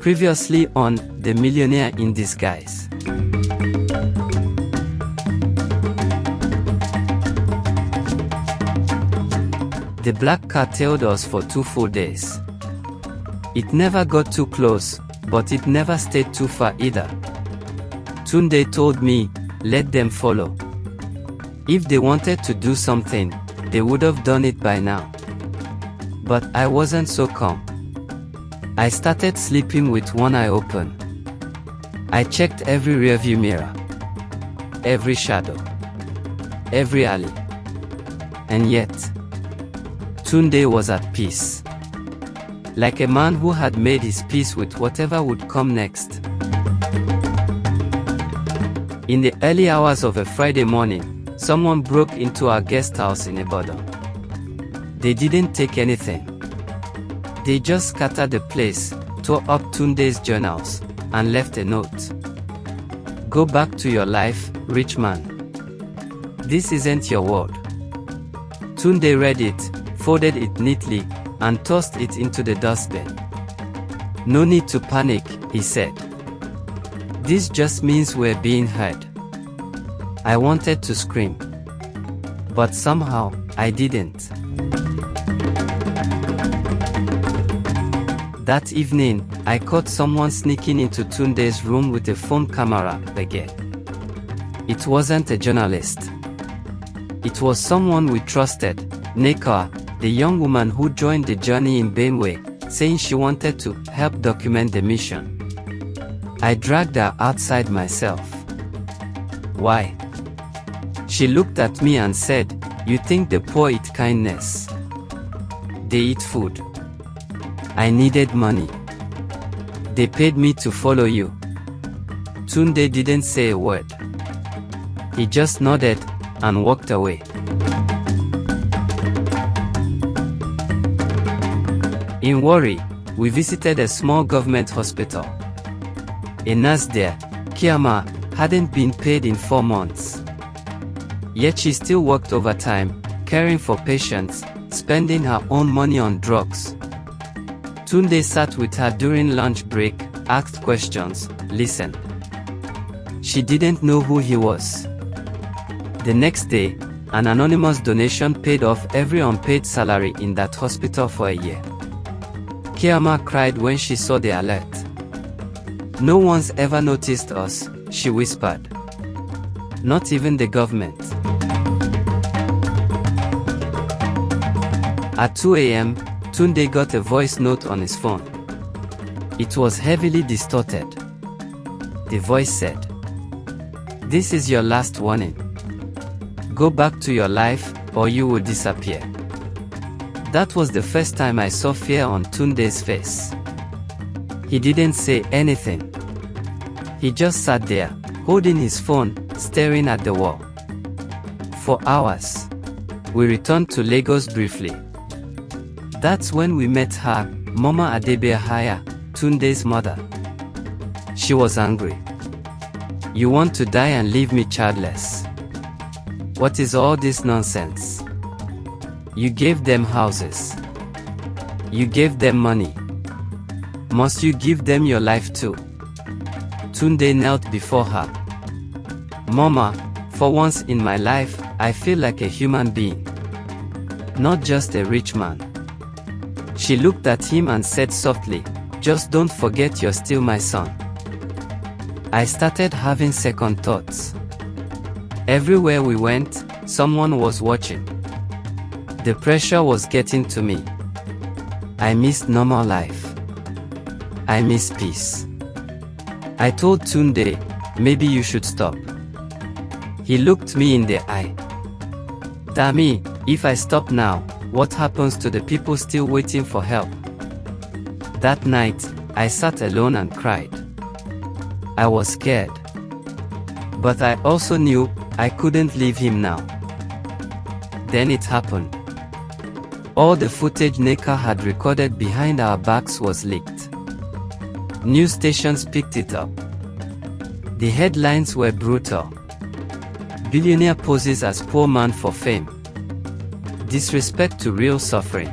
Previously on The Millionaire in Disguise. The black cat tailed us for 2 full days. It never got too close, but it never stayed too far either. Tunde told me, let them follow. If they wanted to do something, they would have done it by now. But I wasn't so calm. I started sleeping with one eye open. I checked every rearview mirror, every shadow, every alley. And yet, Tunde was at peace. Like a man who had made his peace with whatever would come next. In the early hours of a Friday morning, someone broke into our guest house in Ibadan. They didn't take anything. They just scattered the place, tore up Tunde's journals, and left a note. Go back to your life, rich man. This isn't your world. Tunde read it, folded it neatly, and tossed it into the dustbin. No need to panic, he said. This just means we're being heard. I wanted to scream. But somehow, I didn't. That evening, I caught someone sneaking into Tunde's room with a phone camera again. It wasn't a journalist. It was someone we trusted, Nneka, the young woman who joined the journey in Benue, saying she wanted to help document the mission. I dragged her outside myself. Why? She looked at me and said, you think the poor eat kindness? They eat food. I needed money. They paid me to follow you. Tunde didn't say a word. He just nodded and walked away. In Warri, we visited a small government hospital. A nurse there, Kiama, hadn't been paid in 4 months. Yet she still worked overtime, caring for patients, spending her own money on drugs. Tunde sat with her during lunch break, asked questions, listened. She didn't know who he was. The next day, an anonymous donation paid off every unpaid salary in that hospital for a year. Kiama cried when she saw the alert. No one's ever noticed us, she whispered. Not even the government. At 2 a.m., Tunde got a voice note on his phone. It was heavily distorted. The voice said, "This is your last warning. Go back to your life, or you will disappear." That was the first time I saw fear on Tunde's face. He didn't say anything. He just sat there, holding his phone, staring at the wall. For hours. We returned to Lagos briefly. That's when we met her, Mama Adebehaya, Tunde's mother. She was angry. "You want to die and leave me childless? What is all this nonsense? You gave them houses. You gave them money. Must you give them your life too?" Tunde knelt before her. "Mama, for once in my life, I feel like a human being. Not just a rich man." She looked at him and said softly, "Just don't forget you're still my son." I started having second thoughts. Everywhere we went, someone was watching. The pressure was getting to me. I missed normal life. I missed peace. I told Tunde, "Maybe you should stop." He looked me in the eye. "Dami, if I stop now, what happens to the people still waiting for help?" That night, I sat alone and cried. I was scared. But I also knew I couldn't leave him now. Then it happened. All the footage Nneka had recorded behind our backs was leaked. News stations picked it up. The headlines were brutal. Billionaire poses as poor man for fame. Disrespect to real suffering.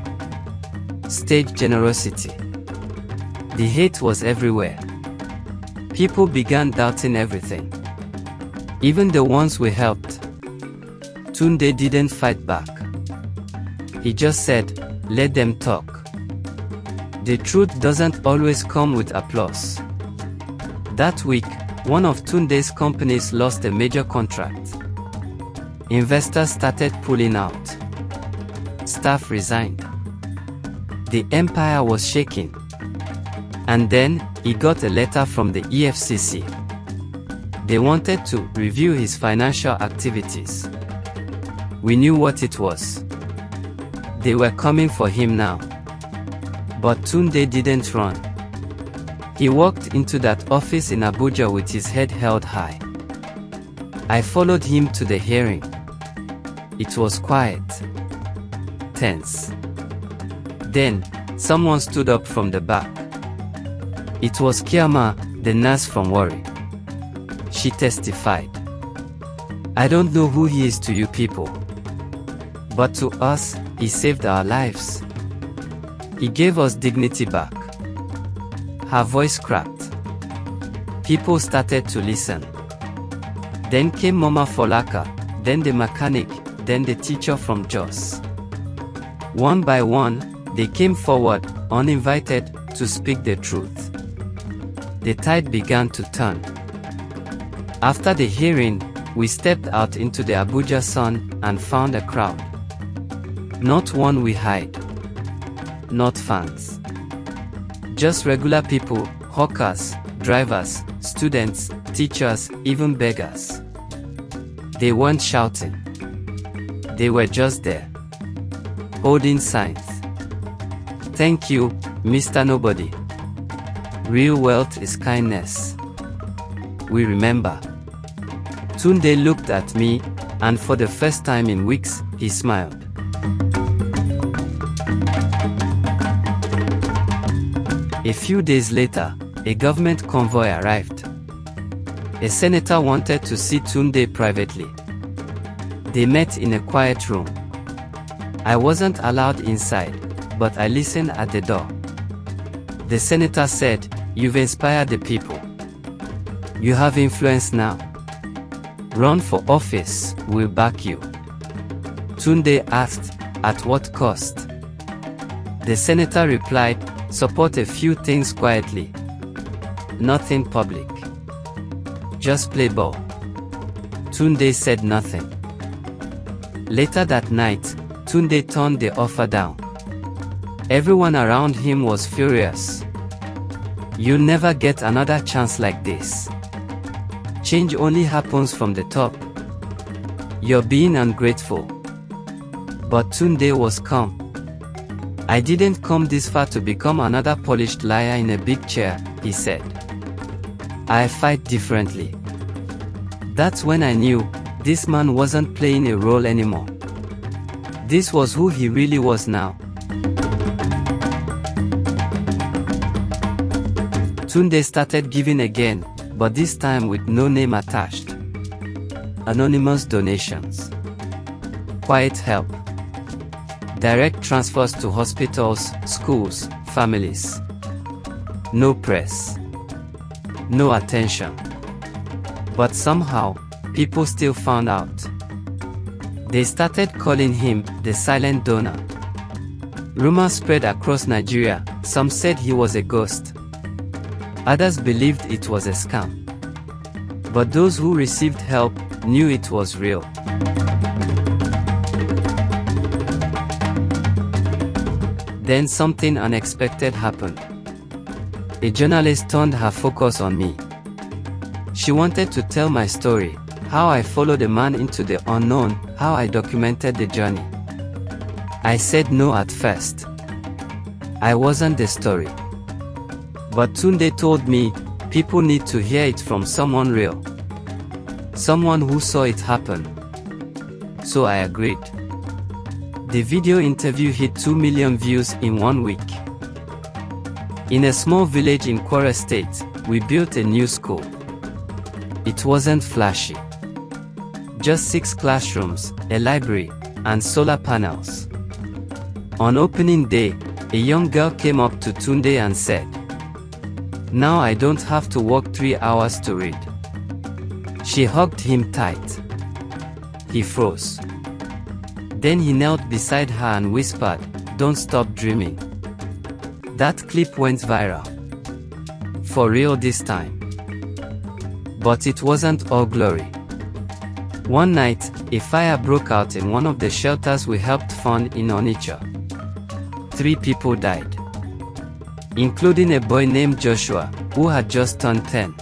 Stage generosity. The hate was everywhere. People began doubting everything. Even the ones we helped. Tunde didn't fight back. He just said, let them talk. The truth doesn't always come with applause. That week, one of Tunde's companies lost a major contract. Investors started pulling out. Staff resigned. The empire was shaking. And then, he got a letter from the EFCC. They wanted to review his financial activities. We knew what it was. They were coming for him now. But Tunde didn't run. He walked into that office in Abuja with his head held high. I followed him to the hearing. It was quiet. Tense. Then, someone stood up from the back. It was Kiama, the nurse from Warri. She testified. I don't know who he is to you people. But to us, he saved our lives. He gave us dignity back. Her voice cracked. People started to listen. Then came Mama Folaka, then the mechanic, then the teacher from Jos. One by one, they came forward, uninvited, to speak the truth. The tide began to turn. After the hearing, we stepped out into the Abuja sun and found a crowd. Not one we hide. Not fans. Just regular people, hawkers, drivers, students, teachers, even beggars. They weren't shouting. They were just there. Holding signs. Thank you, Mr. Nobody. Real wealth is kindness. We remember. Tunde looked at me, and for the first time in weeks, he smiled. A few days later, a government convoy arrived. A senator wanted to see Tunde privately. They met in a quiet room. I wasn't allowed inside, but I listened at the door. The senator said, "You've inspired the people. You have influence now. Run for office, we'll back you." Tunde asked, "At what cost?" The senator replied, "Support a few things quietly. Nothing public. Just play ball." Tunde said nothing. Later that night, Tunde turned the offer down. Everyone around him was furious. "You'll never get another chance like this. Change only happens from the top. You're being ungrateful." But Tunde was calm. "I didn't come this far to become another polished liar in a big chair," he said. "I fight differently." That's when I knew this man wasn't playing a role anymore. This was who he really was now. Tunde started giving again, but this time with no name attached. Anonymous donations. Quiet help. Direct transfers to hospitals, schools, families. No press. No attention. But somehow, people still found out. They started calling him the silent donor. Rumors spread across Nigeria. Some said he was a ghost. Others believed it was a scam. But those who received help knew it was real. Then something unexpected happened. A journalist turned her focus on me. She wanted to tell my story, how I followed a man into the unknown, how I documented the journey. I said no at first. I wasn't the story. But Tunde told me, people need to hear it from someone real. Someone who saw it happen. So I agreed. The video interview hit 2 million views in 1 week. In a small village in Kwara State, we built a new school. It wasn't flashy. Just 6 classrooms, a library, and solar panels. On opening day, a young girl came up to Tunde and said, Now I don't have to walk 3 hours to read." She hugged him tight. He froze. Then he knelt beside her and whispered, "Don't stop dreaming." That clip went viral. For real this time. But it wasn't all glory. One night, a fire broke out in one of the shelters we helped fund in Onitsha. 3 people died, including a boy named Joshua, who had just turned 10.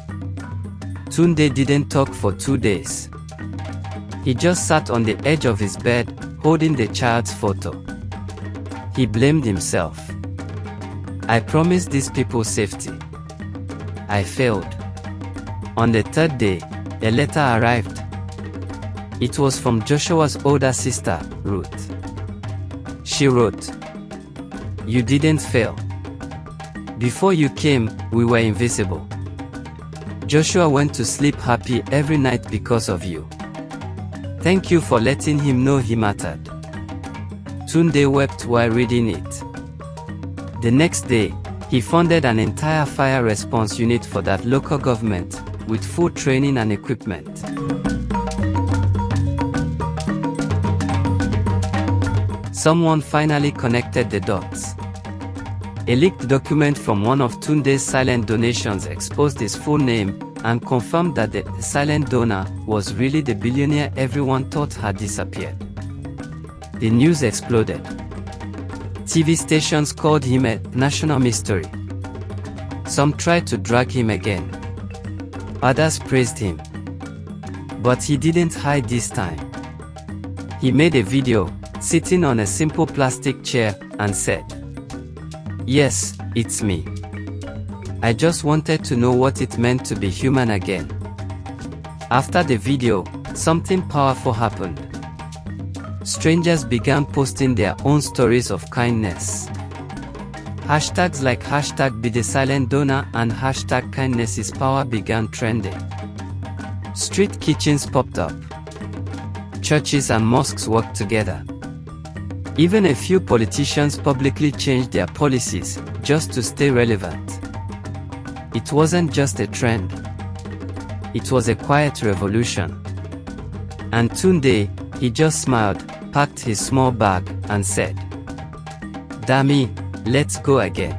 Tunde didn't talk for 2 days. He just sat on the edge of his bed, holding the child's photo. He blamed himself. "I promised these people safety. I failed." On the 3rd day, a letter arrived. It was from Joshua's older sister, Ruth. She wrote, "You didn't fail. Before you came, we were invisible. Joshua went to sleep happy every night because of you. Thank you for letting him know he mattered." Tunde wept while reading it. The next day, he funded an entire fire response unit for that local government, with full training and equipment. Someone finally connected the dots. A leaked document from one of Tunde's silent donations exposed his full name and confirmed that the silent donor was really the billionaire everyone thought had disappeared. The news exploded. TV stations called him a national mystery. Some tried to drag him again. Others praised him. But he didn't hide this time. He made a video, sitting on a simple plastic chair, and said, "Yes, it's me. I just wanted to know what it meant to be human again." After the video, something powerful happened. Strangers began posting their own stories of kindness. Hashtags like #BeTheSilentDonor and #KindnessIsPower began trending. Street kitchens popped up. Churches and mosques worked together. Even a few politicians publicly changed their policies, just to stay relevant. It wasn't just a trend. It was a quiet revolution. And Tunde, he just smiled, packed his small bag, and said, "Dami, let's go again.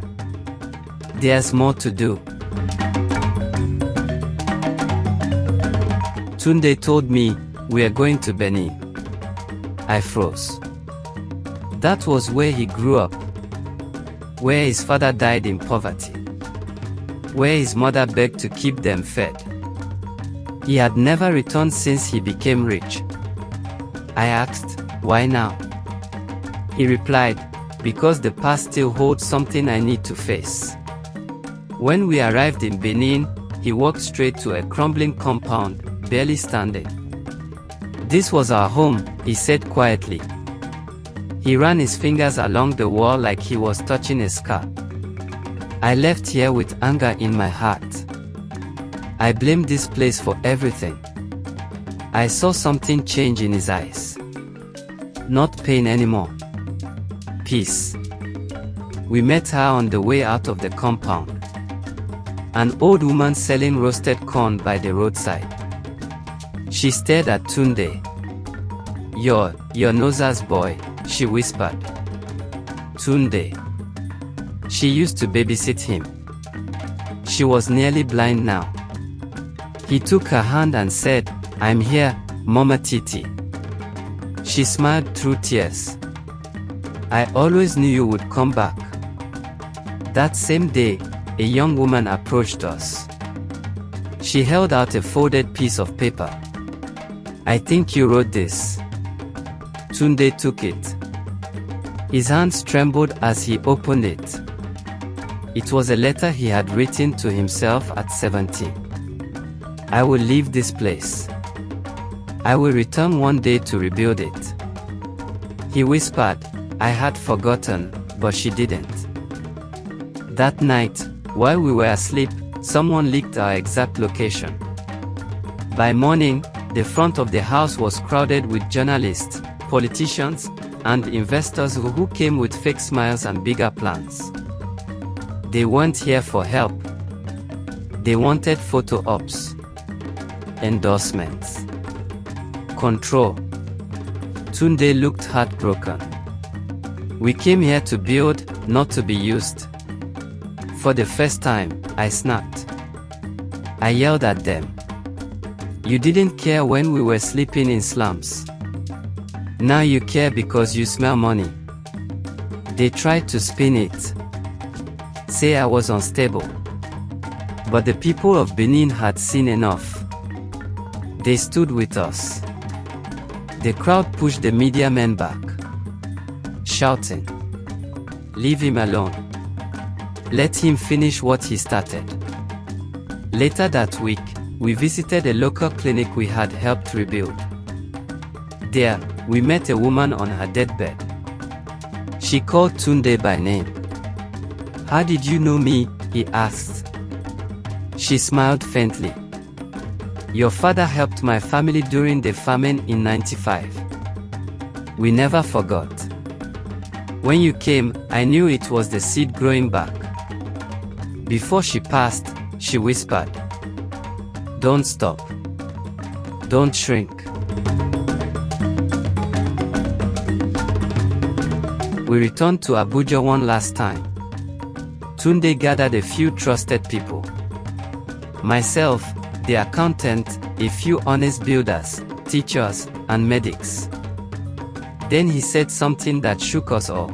There's more to do." Tunde told me, "We are going to Benin." I froze. That was where he grew up. Where his father died in poverty. Where his mother begged to keep them fed. He had never returned since he became rich. I asked, "Why now?" He replied, "Because the past still holds something I need to face." When we arrived in Benin, he walked straight to a crumbling compound, barely standing. "This was our home," he said quietly. He ran his fingers along the wall like he was touching a scar. "I left here with anger in my heart. I blamed this place for everything." I saw something change in his eyes. Not pain anymore. Peace. We met her on the way out of the compound. An old woman selling roasted corn by the roadside. She stared at Tunde. You're Noza's boy," she whispered. "Tunde." She used to babysit him. She was nearly blind now. He took her hand and said, "I'm here, Mama Titi." She smiled through tears. "I always knew you would come back." That same day, a young woman approached us. She held out a folded piece of paper. "I think you wrote this." Tunde took it. His hands trembled as he opened it. It was a letter he had written to himself at 17. "I will leave this place. I will return one day to rebuild it." He whispered, "I had forgotten," but she didn't. That night, while we were asleep, someone leaked our exact location. By morning, the front of the house was crowded with journalists, politicians, and investors who came with fake smiles and bigger plans. They weren't here for help. They wanted photo ops, endorsements, control. Tunde looked heartbroken. We came here to build, not to be used. For the first time, I snapped. I yelled at them. You didn't care when we were sleeping in slums. Now you care because you smell money. They tried to spin it, say I was unstable. But the people of Benin had seen enough. They stood with us. The crowd pushed the media men back, shouting, "Leave him alone. Let him finish what he started." Later that week, we visited a local clinic we had helped rebuild. There, we met a woman on her deathbed. She called Tunde by name. "How did you know me?" he asked. She smiled faintly. "Your father helped my family during the famine in '95. We never forgot. When you came, I knew it was the seed growing back." Before she passed, she whispered, "Don't stop. Don't shrink." We returned to Abuja one last time. Tunde gathered a few trusted people. Myself, the accountant, a few honest builders, teachers, and medics. Then he said something that shook us all.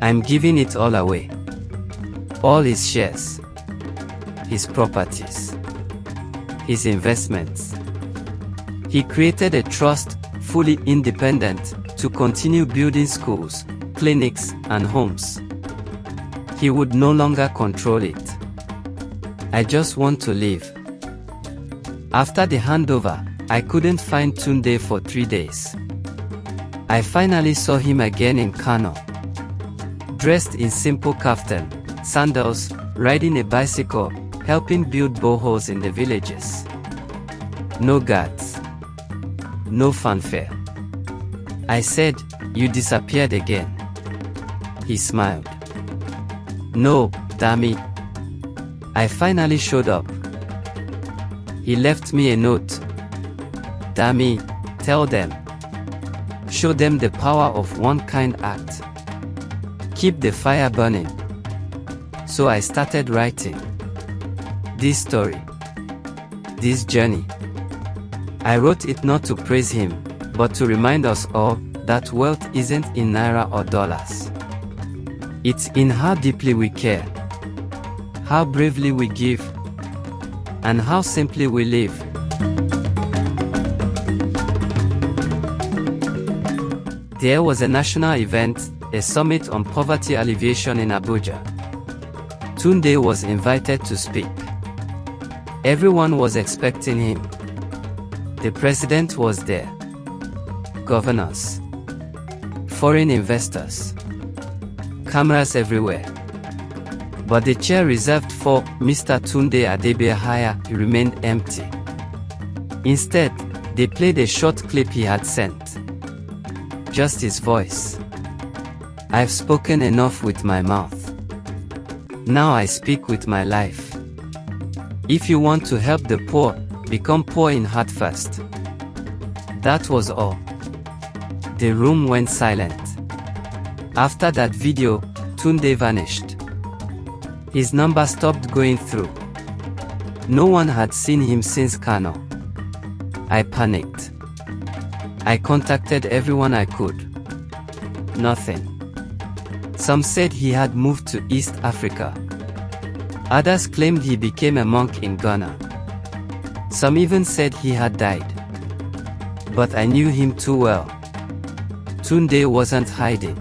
"I'm giving it all away. All his shares, his properties, his investments." He created a trust, fully independent, to continue building schools, clinics, and homes. He would no longer control it. "I just want to live." After the handover, I couldn't find Tunde for 3 days. I finally saw him again in Kano. Dressed in simple kaftan, sandals, riding a bicycle, helping build boreholes in the villages. No guards. No fanfare. I said, "You disappeared again." He smiled. "No, damn it. I finally showed up." He left me a note. "Damn it, tell them. Show them the power of one kind act. Keep the fire burning." So I started writing this story, this journey. I wrote it not to praise him, but to remind us all that wealth isn't in naira or dollars. It's in how deeply we care, how bravely we give, and how simply we live. There was a national event, a summit on poverty alleviation in Abuja. Tunde was invited to speak. Everyone was expecting him. The president was there. Governors. Foreign investors. Cameras everywhere. But the chair reserved for Mr. Tunde Adebehaya remained empty. Instead, they played a short clip he had sent. Just his voice. "I've spoken enough with my mouth. Now I speak with my life. If you want to help the poor, become poor in heart first." That was all. The room went silent. After that video, Tunde vanished. His number stopped going through. No one had seen him since Kano. I panicked. I contacted everyone I could. Nothing. Some said he had moved to East Africa. Others claimed he became a monk in Ghana. Some even said he had died. But I knew him too well. Tunde wasn't hiding.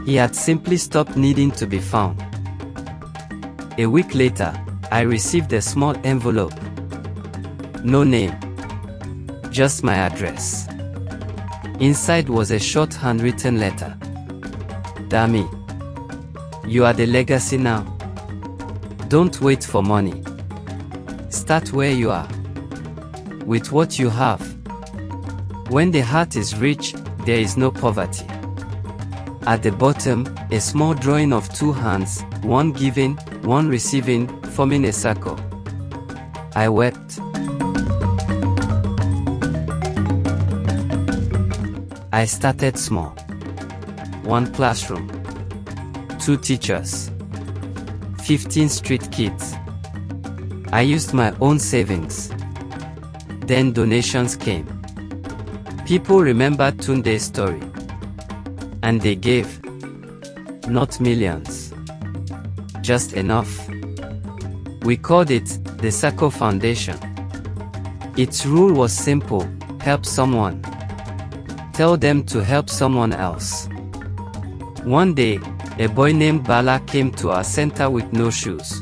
He had simply stopped needing to be found. A week later, I received a small envelope. No name. Just my address. Inside was a short handwritten letter. "Dami, you are the legacy now. Don't wait for money. Start where you are. With what you have. When the heart is rich, there is no poverty." At the bottom, a small drawing of two hands, one giving, one receiving, forming a circle. I wept. I started small. 1 classroom, 2 teachers, 15 street kids. I used my own savings. Then donations came. People remembered Tunde's story. And they gave. Not millions. Just enough. We called it the Circle Foundation. Its rule was simple: help someone. Tell them to help someone else. One day, a boy named Bala came to our center with no shoes.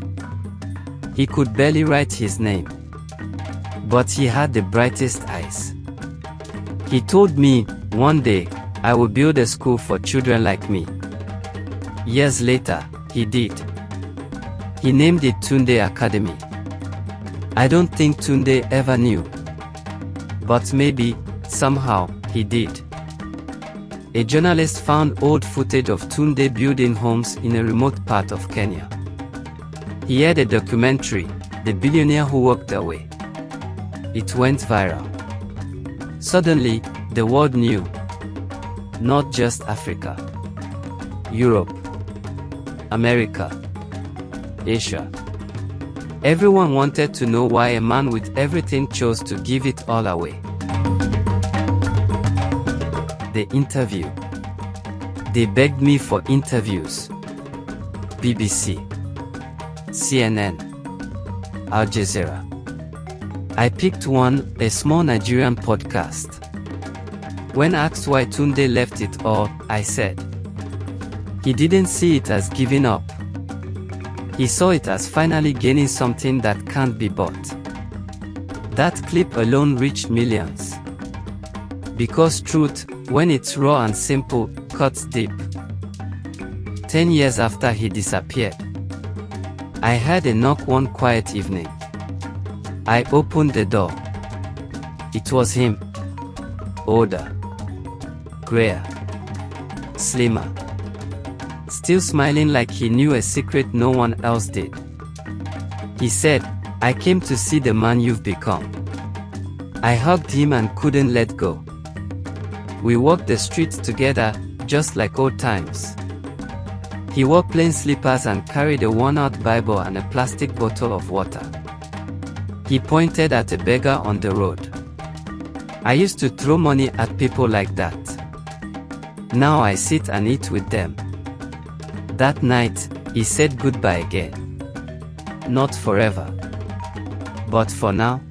He could barely write his name. But he had the brightest eyes. He told me, one day, I will build a school for children like me. Years later, he did. He named it Tunde Academy. I don't think Tunde ever knew. But maybe, somehow, he did. A journalist found old footage of Tunde building homes in a remote part of Kenya. He had a documentary, The Billionaire Who Walked Away. It went viral. Suddenly, the world knew. Not just Africa. Europe. America. Asia. Everyone wanted to know why a man with everything chose to give it all away. The interview. They begged me for interviews. BBC, CNN, Al Jazeera. I picked one, a small Nigerian podcast. When asked why Tunde left it all, I said, he didn't see it as giving up. He saw it as finally gaining something that can't be bought. That clip alone reached millions. Because truth, when it's raw and simple, cuts deep. 10 years after he disappeared, I had a knock one quiet evening. I opened the door. It was him. Older. Grayer. Slimmer. Still smiling like he knew a secret no one else did. He said, I came to see the man you've become. I hugged him and couldn't let go. We walked the streets together, just like old times. He wore plain slippers and carried a worn-out Bible and a plastic bottle of water. He pointed at a beggar on the road. I used to throw money at people like that. Now I sit and eat with them. That night, he said goodbye again. Not forever. But for now.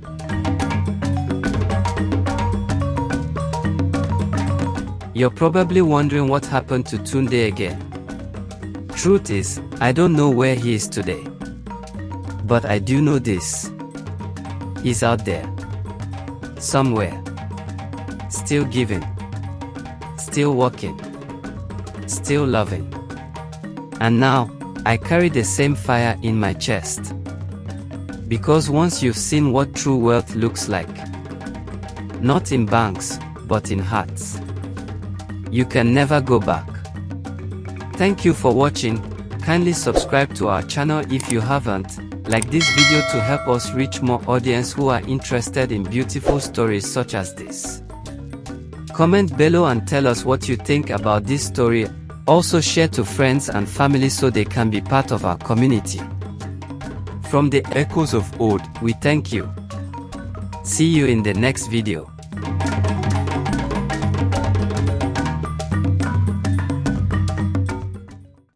You're probably wondering what happened to Tunde again. Truth is, I don't know where he is today. But I do know this. He's out there. Somewhere. Still giving. Still working. Still loving. And now, I carry the same fire in my chest. Because once you've seen what true wealth looks like, not in banks, but in hearts, you can never go back. Thank you for watching. Kindly subscribe to our channel if you haven't. Like this video to help us reach more audience who are interested in beautiful stories such as this. Comment below and tell us what you think about this story. Also share to friends and family so they can be part of our community. From the echoes of old, we thank you. See you in the next video.